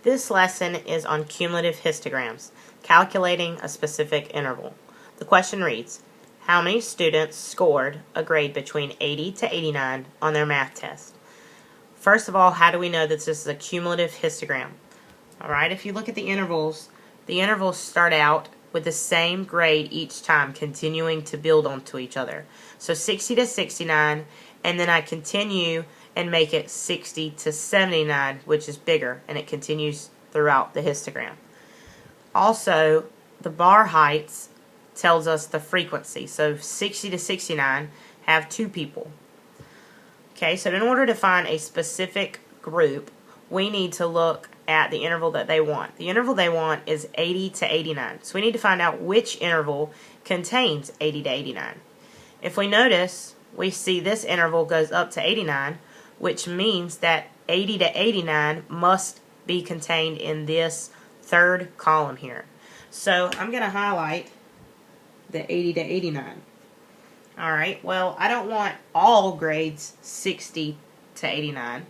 This lesson is on cumulative histograms, calculating a specific interval. The question reads, how many students scored a grade between 80 to 89 on their math test? First of all, how do we know that this is a cumulative histogram? Alright, if you look at the intervals start out with the same grade each time, continuing to build onto each other. So 60 to 69, and then I continue and make it 60 to 79, which is bigger, and it continues throughout the histogram. Also, the bar heights tells us the frequency. So 60 to 69 have 2 people. Okay, so in order to find a specific group, we need to look at the interval that they want. The interval they want is 80 to 89. So we need to find out which interval contains 80 to 89. If we notice, we see this interval goes up to 89, which means that 80 to 89 must be contained in this third column here. So I'm going to highlight the 80 to 89. Alright, well, I don't want all grades 60 to 89.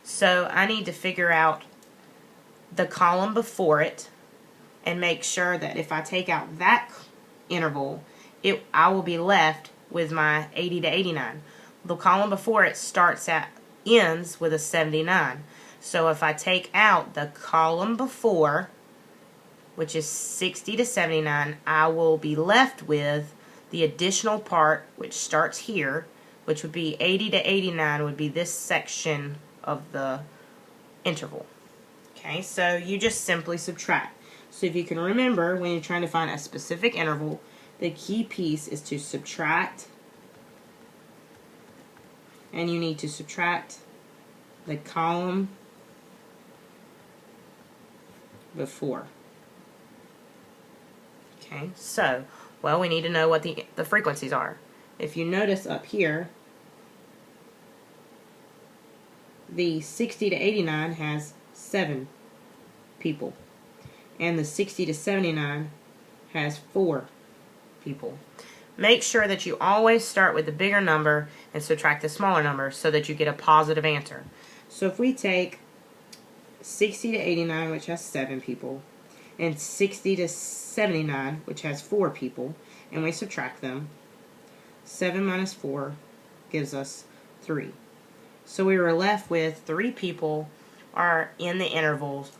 So I need to figure out the column before it and make sure that if I take out that interval, I will be left with my 80 to 89. The column before it ends with a 79. So if I take out the column before, which is 60 to 79, I will be left with the additional part, which starts here, which would be 80 to 89 would be this section of the interval. Okay, so you just simply subtract. So if you can remember, when you're trying to find a specific interval, the key piece is to subtract, and you need to subtract the column before. Okay, so, well, we need to know what the frequencies are. If you notice up here, the 60 to 89 has 7 people, and the 60 to 79 has 4 people. Make sure that you always start with the bigger number and subtract the smaller number so that you get a positive answer. So if we take 60 to 89, which has 7 people, and 60 to 79, which has 4 people, and we subtract them, 7 minus 4 gives us 3. So we were left with 3 people are in the intervals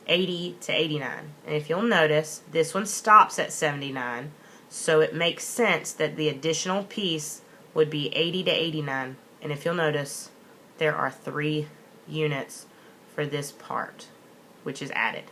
80 to 89. And if you'll notice, this one stops at 79, so it makes sense that the additional piece would be 80 to 89. And if you'll notice, there are 3 units for this part, which is added.